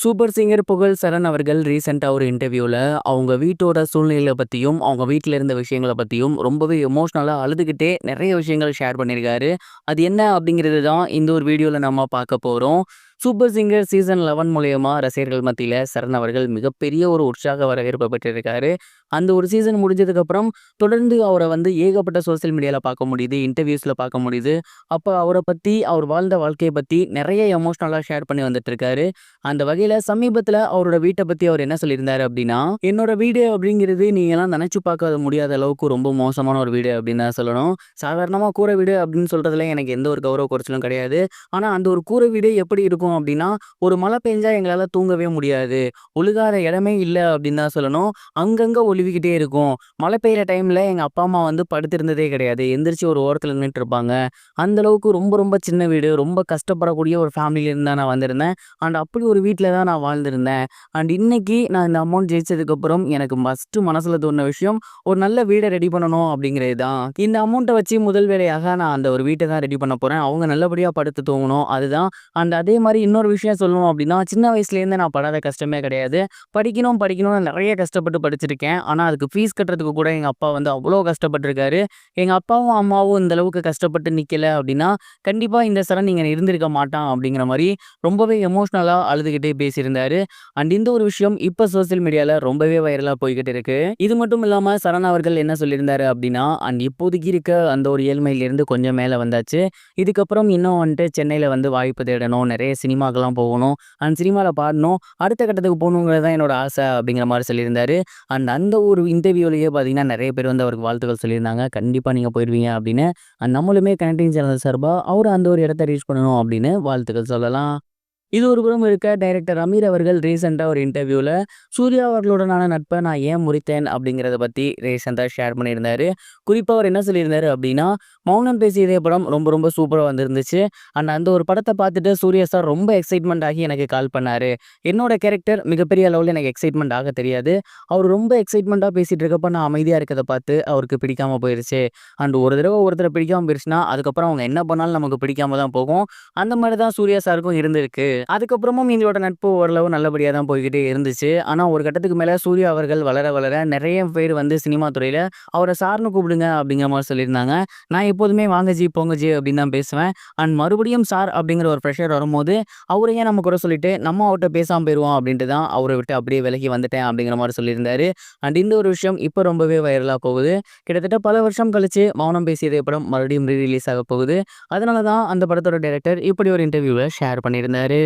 Super singer புகழ் சரண் அவர்கள் ரீசெண்டா ஒரு இன்டர்வியூல அவங்க வீட்டோட சூழ்நிலைய பத்தியும், அவங்க வீட்ல இருந்த விஷயங்கள பத்தியும் ரொம்பவே எமோஷனலா அழுதுகிட்டே நெறைய விஷயங்கள் ஷேர் பண்ணியிருக்காரு. அது என்ன அப்படிங்கிறது தான் இந்த ஒரு வீடியோல நம்ம பார்க்க போறோம். சூப்பர் சிங்கர் சீசன் 11 மூலியமா ரசிகர்கள் மத்தியில சரண் அவர்கள் மிகப்பெரிய ஒரு உற்சாக வரவேற்ப பெற்றிருக்காரு. அந்த ஒரு சீசன் முடிஞ்சதுக்கப்புறம் தொடர்ந்து அவர வந்து ஏகப்பட்ட சோசியல் மீடியால பார்க்க முடியுது. இன்டர்வியூஸ்ல பார்க்க முடியுது. அப்ப அவர பத்தி, அவர் வாழ்ந்த வாழ்க்கைய பத்தி நெறைய எமோஷனலா ஷேர் பண்ணி வந்துட்டுருக்காரு. அந்த வகையில சமீபத்தில அவரோட வீட்ட பத்தி அவர் என்ன சொல்லியிருந்தாரு அப்டின்னா, "என்னோட வீடு அப்படிங்கிறது நீங்கலாம் நெனச்சு பார்க்க முடியாத அளவுக்கு ரொம்ப மோசமான ஒரு வீடு" அப்படின்னு தான் சொல்லணும். சாதாரணமா கூரை வீடு அப்படின்னு சொல்றதுல எனக்கு எந்த ஒரு கௌரவ குறைச்சலும் கிடையாது. ஆனா அந்த ஒரு கூரை வீடு எப்படி இருக்கும் அப்படின்னா, ஒரு மழை பெஞ்சா எங்களால தூங்கவே முடியாது. ஒழுகாத இடமே இல்ல அப்படின்னு தான் சொல்லணும். அங்கங்க ஒலிவிக்கிட்டே இருக்கும். மழை பெய்யுற டைம்ல எங்க அப்பா, அம்மா வந்து படுத்திருந்ததே கிடையாது. எந்திரிச்சு ஒரு ஓரத்துல நின்னுட்டு இருப்பாங்க. அந்த அளவுக்கு ரொம்ப ரொம்ப சின்ன வீடு. ரொம்ப கஷ்டப்படக்கூடிய ஒரு ஃபேமிலில இருந்து தான் நான் வந்திருந்தேன். அண்ட் அப்படி ஒரு வீட்ல தான் நான் வாழ்ந்திருந்தேன். அண்ட் இன்னைக்கு நான் இந்த அமௌண்ட் ஜெயிச்சதுக்கப்புறம் எனக்கு ஃபர்ஸ்ட்டு மனசுல தோணுன விஷயம், ஒரு நல்ல வீட ரெடி பண்ணணும் அப்படிங்கிறது தான். இந்த அமௌண்ட்ட வச்சு முதல் வேலையாக நான் அந்த ஒரு வீட்ட தான் ரெடி பண்ண போறேன். அவங்க நல்லபடியா படுத்து தூங்கணும். அதுதான். அண்ட் அதே மாரி இன்னொரு விஷயம் சொல்லணும் அப்படின்னா, சின்ன வயசுலேருந்து நான் படாத கஷ்டமே கிடையாது. படிக்கணும் படிக்கணும்னு நெறைய கஷ்டப்பட்டு படிச்சிருக்கேன். ஆனா அதுக்கு ஃபீஸ் கட்டுறதுக்கு கூட எங்க அப்பா வந்து அவ்வளோ கஷ்டப்பட்டுருக்காரு. எங்க அப்பாவும், அம்மாவும் இந்த அளவுக்கு கஷ்டப்பட்டு நிக்கல அப்படின்னா, கண்டிப்பா இந்த சரண் இங்க இருந்திருக்க மாட்டான் அப்படிங்கிற மாரி ரொம்பவே எமோஷனலா அழுதுகிட்டே பேசியிருந்தாரு. அண்ட் இந்த ஒரு விஷயம் இப்ப சோசியல் மீடியால ரொம்பவே வைரலா போய்க்கிட்டு இருக்கு. இது மட்டும் இல்லாம சரண் அவர்கள் என்ன சொல்லியிருந்தாரு அப்படின்னா, அண்ட் இப்போதைக்கு இருக்க அந்த ஒரு ஏழ்மையிலிருந்து கொஞ்சம் மேல வந்தாச்சு. இதுக்கப்புறம் இன்னும் வந்துட்டு சென்னையில வந்து வாய்ப்பு தேடணும். நெறைய சினிமாக்கெல்லாம் போகணும். அண்ட் சினிமால பாடணும். அடுத்த கட்டத்துக்கு போகணுங்கிறது தான் என்னோட ஆசை அப்படிங்கிற மாரி சொல்லியிருந்தாரு. அண்ட் அந்த ஒரு இன்டர்வியூலயே பார்த்தீங்கன்னா, நெறைய பேர் வந்து அவருக்கு வாழ்த்துக்கள் சொல்லியிருந்தாங்க. கண்டிப்பா நீங்க போயிருவீங்க அப்படின்னு. அண்ட் நம்மளுமே கனெக்டிங் சேனல் சார்பா அவரு அந்த ஒரு இடத்த ரீச் பண்ணணும் அப்படின்னு வாழ்த்துக்கள் சொல்லலாம். இது ஒரு புறம் இருக்க டைரக்டர் அமீர் அவர்கள் ரீசெண்டா ஒரு இன்டர்வியூல சூர்யா அவர்களுடனான நட்பை நான் ஏன் முறித்தேன் அப்படிங்கிறத பத்தி ரீசெண்டா ஷேர் பண்ணியிருந்தாரு. குறிப்பா அவர் என்ன சொல்லியிருந்தாரு அப்படின்னா, மௌனம் பேசியதே படம் ரொம்ப ரொம்ப சூப்பரா வந்திருந்துச்சு. அண்ட் அந்த ஒரு படத்தை பார்த்துட்டு சூர்யா சார் ரொம்ப எக்ஸைட்மெண்ட் ஆகி எனக்கு கால் பண்ணாரு. என்னோட கேரக்டர் மிகப்பெரிய அளவில் எனக்கு எக்ஸைட்மெண்ட் ஆக தெரியாது. அவர் ரொம்ப எக்ஸைட்மெண்ட்டாக பேசிட்டு இருக்கப்ப நான் அமைதியாக இருக்கிறத பார்த்து அவருக்கு பிடிக்காம போயிருச்சு. அண்ட் ஒரு தடவை ஒருத்தரை பிடிக்காம போயிருச்சுன்னா அதுக்கப்புறம் அவங்க என்ன பண்ணாலும் நமக்கு பிடிக்காம தான் போகும். அந்த மாதிரி தான் சூர்யா சாருக்கும் இருந்திருக்கு. அதுக்கப்புறமும் எங்களோட நட்பு ஓரளவு நல்லபடியா தான் போய்க்கிட்டே இருந்துச்சு. ஆனா ஒரு கட்டத்துக்கு மேல சூர்யா அவர்கள் வளர வளர நெறைய பேர் வந்து சினிமா துறையில அவர சார்ன்னு கூப்பிடுங்க அப்படிங்கிற மாரி சொல்லியிருந்தாங்க. நான் எப்போதுமே வாங்க ஜி, போங்க ஜி அப்படின்னு தான் பேசுவேன். அண்ட் மறுபடியும் சார் அப்படிங்கிற ஒரு ப்ரெஷர் வரும்போது, அவர ஏன் நம்ம குறை சொல்லிட்டு நம்ம அவர்ட்ட பேசாம போயிருவோம் அப்படின்ட்டு தான் அவர விட்டு அப்படியே விலகி வந்துட்டேன் அப்படிங்கிற மாரி சொல்லியிருந்தாரு. அண்ட் இந்த ஒரு விஷயம் இப்ப ரொம்பவே வைரலா போகுது. கிட்டத்தட்ட பல வருஷம் கழிச்சு மௌனம் பேசியதே படம் மறுபடியும் ரிலீஸ் ஆக போகுது. அதனால தான் அந்த படத்தோட டைரக்டர் இப்படி ஒரு இன்டர்வியூவ ஷேர் பண்ணியிருந்தாரு.